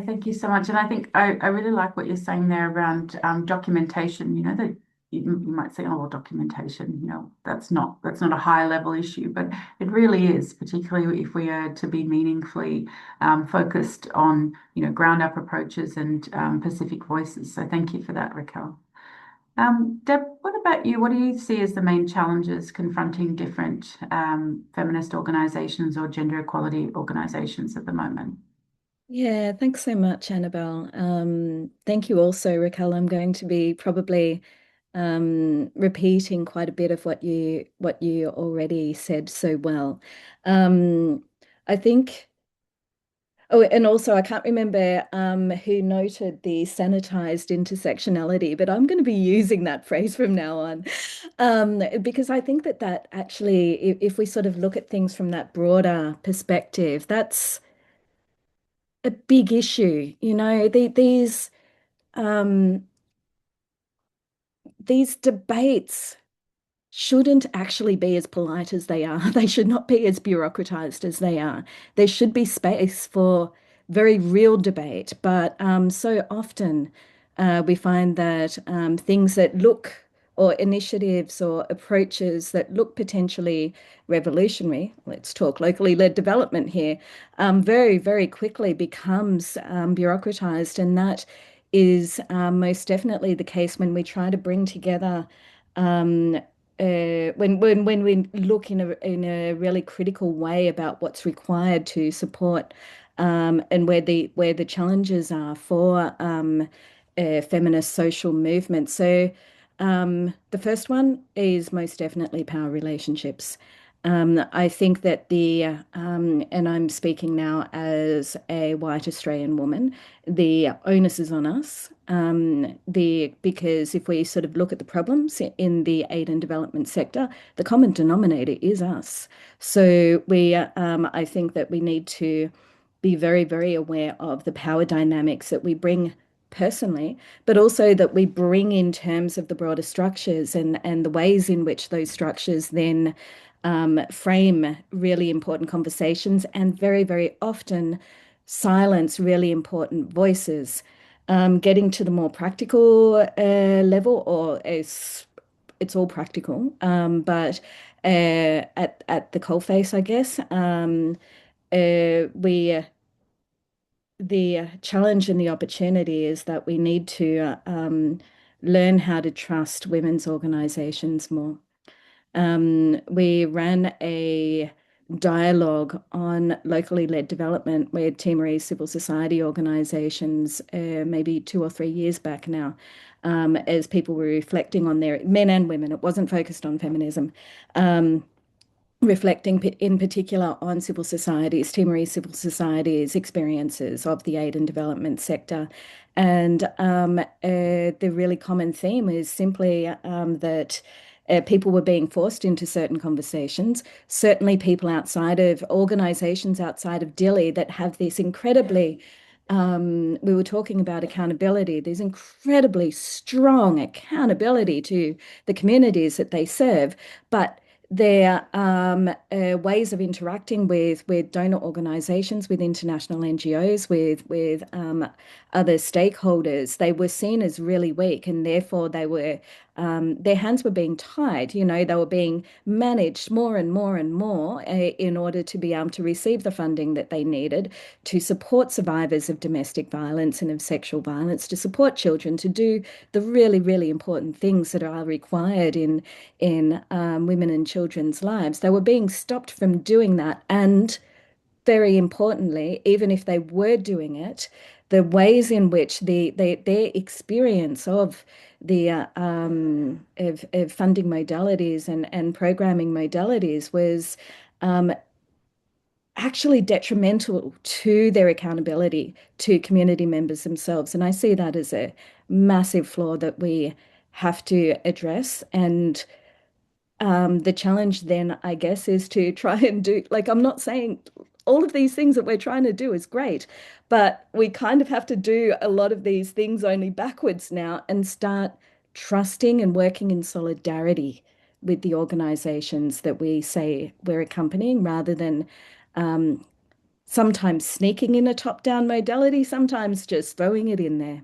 Thank you so much. And I think I really like what you're saying there around documentation. That you might say, oh, well, documentation, that's not a high level issue, but it really is, particularly if we are to be meaningfully focused on, ground up approaches and Pacific voices. So thank you for that, Raquel. Deb, what about you? What do you see as the main challenges confronting different feminist organizations or gender equality organizations at the moment? Yeah, thanks so much, Annabel. Thank you also, Raquel. I'm going to be probably repeating quite a bit of what you already said so well. I think. Oh, and also I can't remember who noted the sanitized intersectionality, but I'm going to be using that phrase from now on, because I think that actually, if we sort of look at things from that broader perspective, that's a big issue. Um, these debates shouldn't actually be as polite as they are. They should not be as bureaucratized as they are. There should be space for very real debate, but so often we find that things that look, or initiatives or approaches that look potentially revolutionary, let's talk locally led development here, very, very quickly becomes bureaucratized. And that is most definitely the case when we try to bring together um, when we look in a really critical way about what's required to support and where the challenges are for feminist social movement. So the first one is most definitely power relationships. I think that and I'm speaking now as a white Australian woman, the onus is on us. Because if we sort of look at the problems in the aid and development sector, the common denominator is us. So I think that we need to be very, very aware of the power dynamics that we bring personally, but also that we bring in terms of the broader structures and the ways in which those structures then frame really important conversations and very, very often silence really important voices. Getting to the more practical level, or it's all practical, but at the coalface, I guess, we the challenge and the opportunity is that we need to learn how to trust women's organizations more. We ran a dialogue on locally led development with Timorese civil society organizations maybe 2 or 3 years back now, as people were reflecting on their men and women. It wasn't focused on feminism. Reflecting in particular on civil societies, Timorese civil societies' experiences of the aid and development sector. And the really common theme is simply that people were being forced into certain conversations. Certainly people outside of organizations outside of Dili that have this incredibly, we were talking about accountability, there's incredibly strong accountability to the communities that they serve, but their ways of interacting with donor organisations, with international NGOs, with other stakeholders, they were seen as really weak, and therefore they were their hands were being tied. They were being managed more and more and more in order to be able to receive the funding that they needed to support survivors of domestic violence and of sexual violence, to support children, to do the really, really important things that are required in women and children's lives. They were being stopped from doing that. And very importantly, even if they were doing it, the ways in which their experience of the of funding modalities and programming modalities was actually detrimental to their accountability to community members themselves. And I see that as a massive flaw that we have to address. And the challenge then, I guess, is to try and do, like, I'm not saying all of these things that we're trying to do is great, but we kind of have to do a lot of these things only backwards now and start trusting and working in solidarity with the organizations that we say we're accompanying rather than sometimes sneaking in a top-down modality, sometimes just throwing it in there.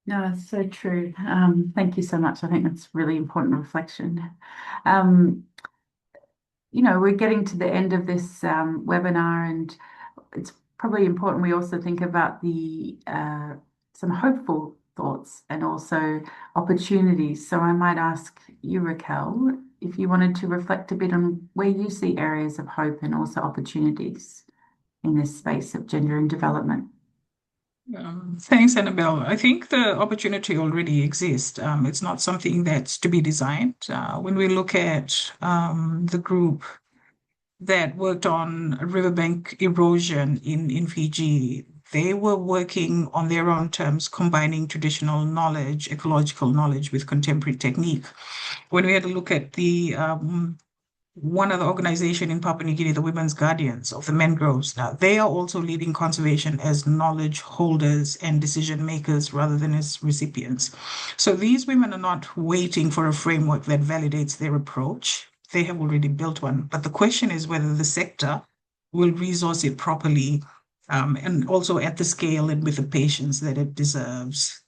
No, it's so true. Thank you so much. I think that's really important reflection. Um, we're getting to the end of this webinar, and it's probably important we also think about the some hopeful thoughts and also opportunities. So I might ask you, Rahkel, if you wanted to reflect a bit on where you see areas of hope and also opportunities in this space of gender and development. Thanks, Annabel. I think the opportunity already exists. It's not something that's to be designed. When we look at the group that worked on riverbank erosion in Fiji, they were working on their own terms, combining traditional knowledge, ecological knowledge with contemporary technique. When we had a look at the one other organization in Papua New Guinea, the Women's Guardians of the Mangroves. Now, they are also leading conservation as knowledge holders and decision makers rather than as recipients. So these women are not waiting for a framework that validates their approach. They have already built one. But the question is whether the sector will resource it properly, and also at the scale and with the patience that it deserves.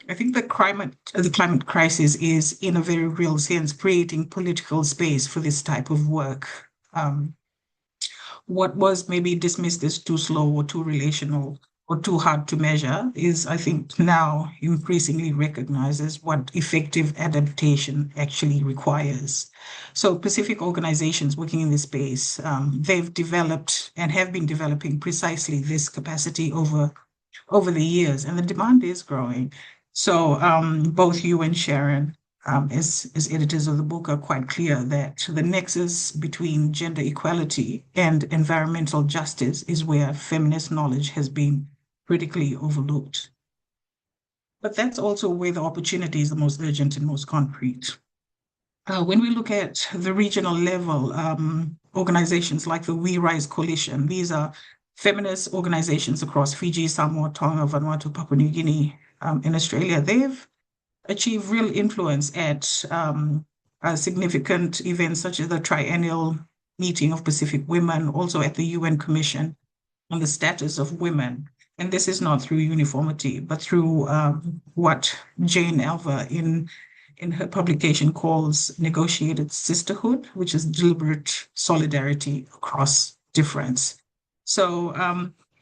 I think the climate crisis is, in a very real sense, creating political space for this type of work. What was maybe dismissed as too slow or too relational or too hard to measure is, I think, now increasingly recognizes what effective adaptation actually requires. So Pacific organizations working in this space, they've developed and have been developing precisely this capacity over the years, and the demand is growing. So both you and Sharon, as editors of the book, are quite clear that the nexus between gender equality and environmental justice is where feminist knowledge has been critically overlooked. But that's also where the opportunity is the most urgent and most concrete. When we look at the regional level, organizations like the We Rise Coalition, these are feminist organizations across Fiji, Samoa, Tonga, Vanuatu, Papua New Guinea, in Australia. They've achieved real influence at significant events such as the triennial meeting of Pacific women, also at the UN Commission on the Status of Women. And this is not through uniformity, but through what Jane Elver in her publication calls negotiated sisterhood, which is deliberate solidarity across difference. So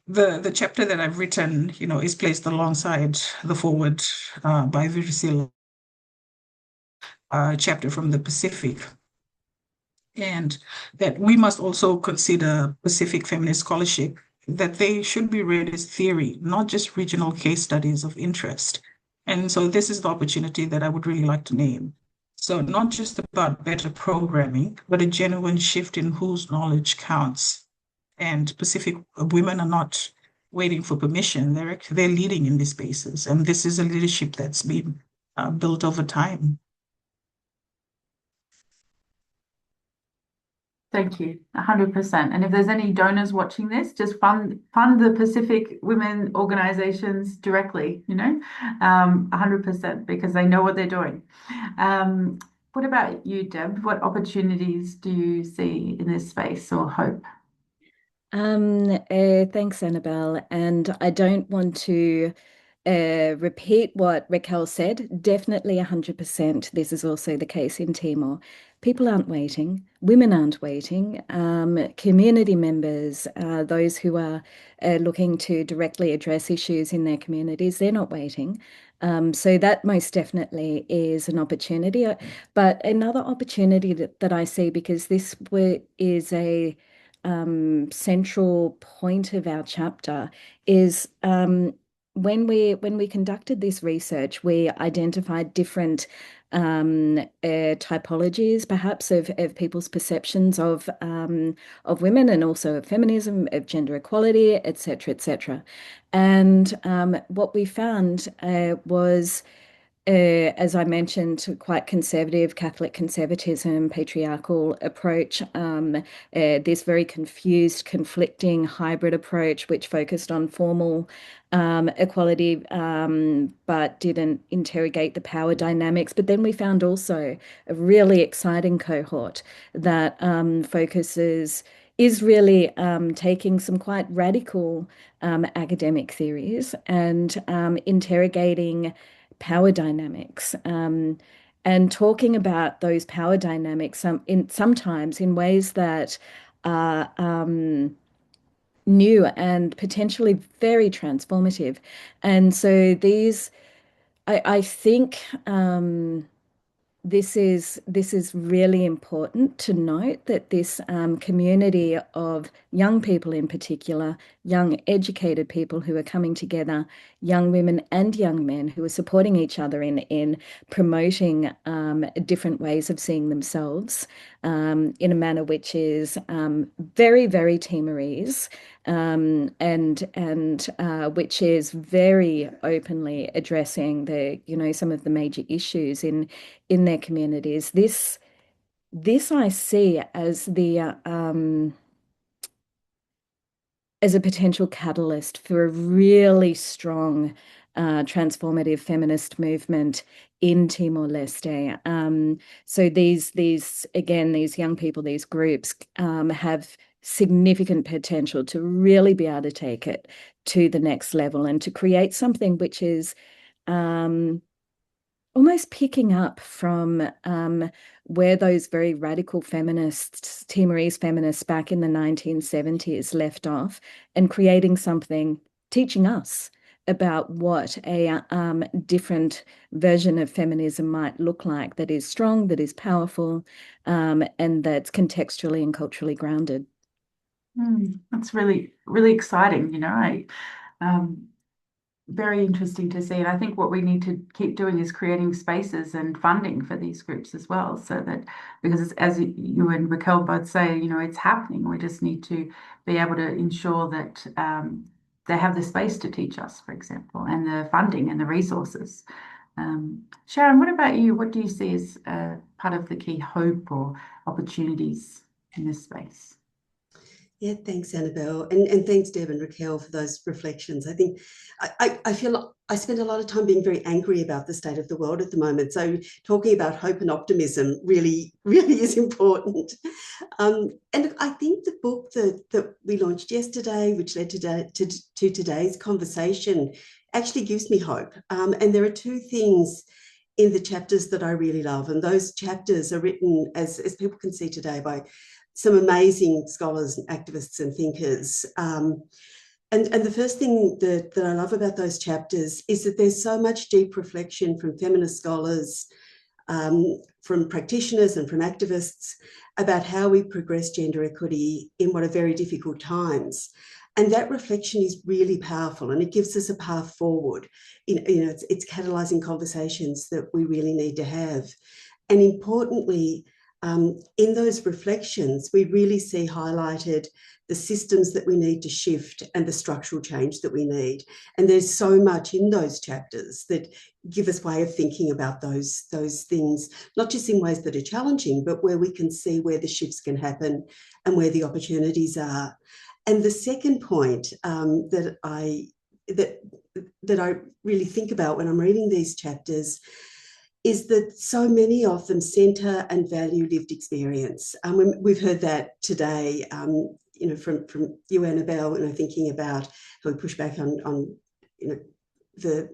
the chapter that I've written, is placed alongside the foreword by Viricil, chapter from the Pacific. And that we must also consider Pacific feminist scholarship, that they should be read as theory, not just regional case studies of interest. And so this is the opportunity that I would really like to name. So not just about better programming, but a genuine shift in whose knowledge counts. And Pacific women are not waiting for permission. They're leading in these spaces. And this is a leadership that's been built over time. Thank you, 100%. And if there's any donors watching this, just fund the Pacific women organizations directly, 100%, because they know what they're doing. What about you, Deb? What opportunities do you see in this space or hope? Thanks, Annabel. And I don't want to repeat what Rahkel said. Definitely 100%. This is also the case in Timor. People aren't waiting. Women aren't waiting. Community members, those who are looking to directly address issues in their communities, they're not waiting. So that most definitely is an opportunity. But another opportunity that I see, because this is a central point of our chapter, is when we conducted this research, we identified different typologies, perhaps, of people's perceptions of women, and also of feminism, of gender equality, etc., etc. And what we found was as I mentioned, quite conservative, Catholic conservatism, patriarchal approach, this very confused, conflicting hybrid approach, which focused on formal equality, but didn't interrogate the power dynamics. But then we found also a really exciting cohort that is really taking some quite radical academic theories and interrogating power dynamics, and talking about those power dynamics sometimes in ways that are new and potentially very transformative. And so I think this is really important to note, that this community of young people in particular, young educated people who are coming together, young women and young men who are supporting each other in promoting different ways of seeing themselves in a manner which is very, very Timorese, and which is very openly addressing some of the major issues in their communities. This I see as as a potential catalyst for a really strong transformative feminist movement in Timor-Leste. So these young people, these groups have significant potential to really be able to take it to the next level and to create something which is almost picking up from where those very radical feminists, Timorese feminists back in the 1970s left off, and creating something, teaching us about what a different version of feminism might look like, that is strong, that is powerful, and that's contextually and culturally grounded. That's really, really exciting, very interesting to see. And I think what we need to keep doing is creating spaces and funding for these groups as well, so that, because as you and Rahkel both say, it's happening. We just need to be able to ensure that they have the space to teach us, for example, and the funding and the resources. Sharon, what about you? What do you see as part of the key hope or opportunities in this space? Yeah, thanks, Annabel. And thanks, Deb and Rahkel, for those reflections. I think I feel I spend a lot of time being very angry about the state of the world at the moment. So talking about hope and optimism really, really is important. And I think the book that we launched yesterday, which led to today's conversation, actually gives me hope. And there are two things in the chapters that I really love. And those chapters are written, as people can see today, by some amazing scholars and activists and thinkers. And the first thing that I love about those chapters is that there's so much deep reflection from feminist scholars, from practitioners and from activists about how we progress gender equity in what are very difficult times. And that reflection is really powerful, and it gives us a path forward. It's catalysing conversations that we really need to have. And importantly, in those reflections, we really see highlighted the systems that we need to shift and the structural change that we need. And there's so much in those chapters that give us a way of thinking about those things, not just in ways that are challenging, but where we can see where the shifts can happen and where the opportunities are. And the second point that I really think about when I'm reading these chapters is that so many of them centre and value lived experience. We've heard that today, from you, Annabel, thinking about how we push back on the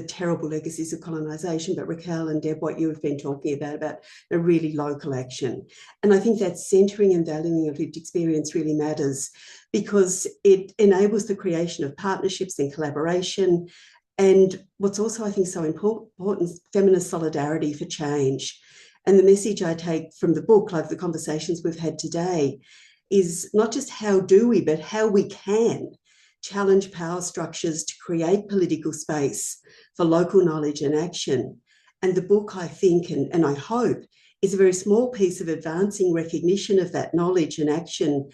terrible legacies of colonisation, but Rahkel and Deb, what you have been talking about a really local action. And I think that centering and valuing of lived experience really matters, because it enables the creation of partnerships and collaboration. And what's also, I think, so important is feminist solidarity for change. And the message I take from the book, like the conversations we've had today, is not just how do we, but how we can challenge power structures to create political space for local knowledge and action. And the book, I think, and I hope, is a very small piece of advancing recognition of that knowledge and action,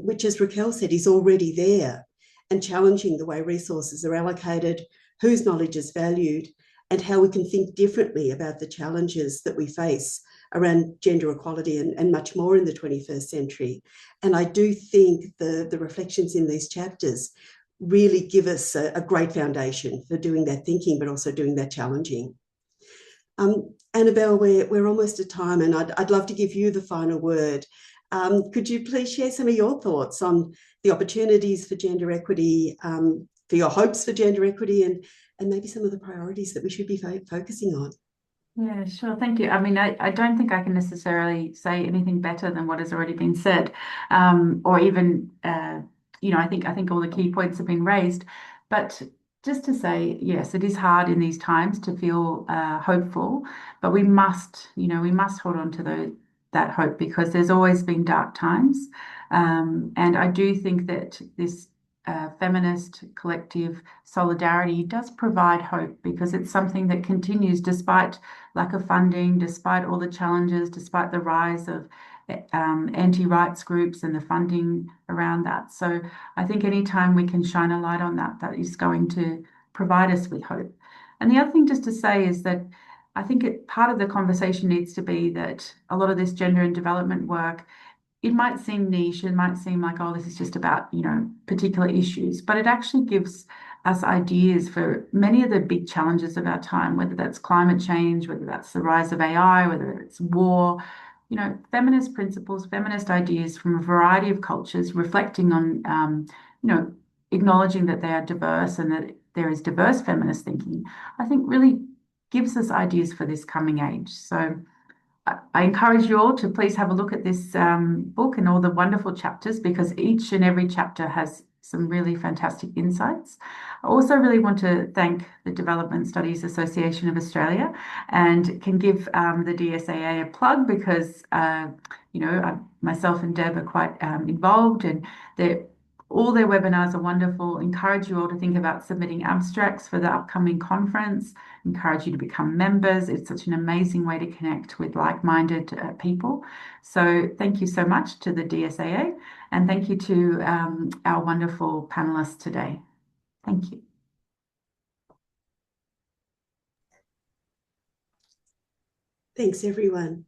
which, as Rahkel said, is already there, and challenging the way resources are allocated, whose knowledge is valued, and how we can think differently about the challenges that we face around gender equality and much more in the 21st century. And I do think the reflections in these chapters really give us a great foundation for doing that thinking, but also doing that challenging. Annabel, we're almost at time, and I'd love to give you the final word. Could you please share some of your thoughts on the opportunities for gender equity, for your hopes for gender equity, and maybe some of the priorities that we should be focusing on? Yeah, sure. Thank you. I mean, I don't think I can necessarily say anything better than what has already been said, or even, I think all the key points have been raised. But just to say, yes, it is hard in these times to feel hopeful, but we must hold on to that hope, because there's always been dark times. And I do think that this feminist collective solidarity does provide hope, because it's something that continues despite lack of funding, despite all the challenges, despite the rise of anti-rights groups and the funding around that. So I think anytime we can shine a light on that, that is going to provide us with hope. And the other thing just to say is that I think part of the conversation needs to be that a lot of this gender and development work, it might seem niche, it might seem like, oh, this is just about, particular issues, but it actually gives us ideas for many of the big challenges of our time, whether that's climate change, whether that's the rise of AI, whether it's war, feminist principles, feminist ideas from a variety of cultures, reflecting on, acknowledging that they are diverse and that there is diverse feminist thinking, I think really gives us ideas for this coming age. So I encourage you all to please have a look at this book and all the wonderful chapters, because each and every chapter has some really fantastic insights. I also really want to thank the Development Studies Association of Australia, and can give the DSAA a plug, because myself and Deb are quite involved, and all their webinars are wonderful. Encourage you all to think about submitting abstracts for the upcoming conference. Encourage you to become members. It's such an amazing way to connect with like-minded people. So thank you so much to the DSAA, and thank you to our wonderful panelists today. Thank you. Thanks, everyone.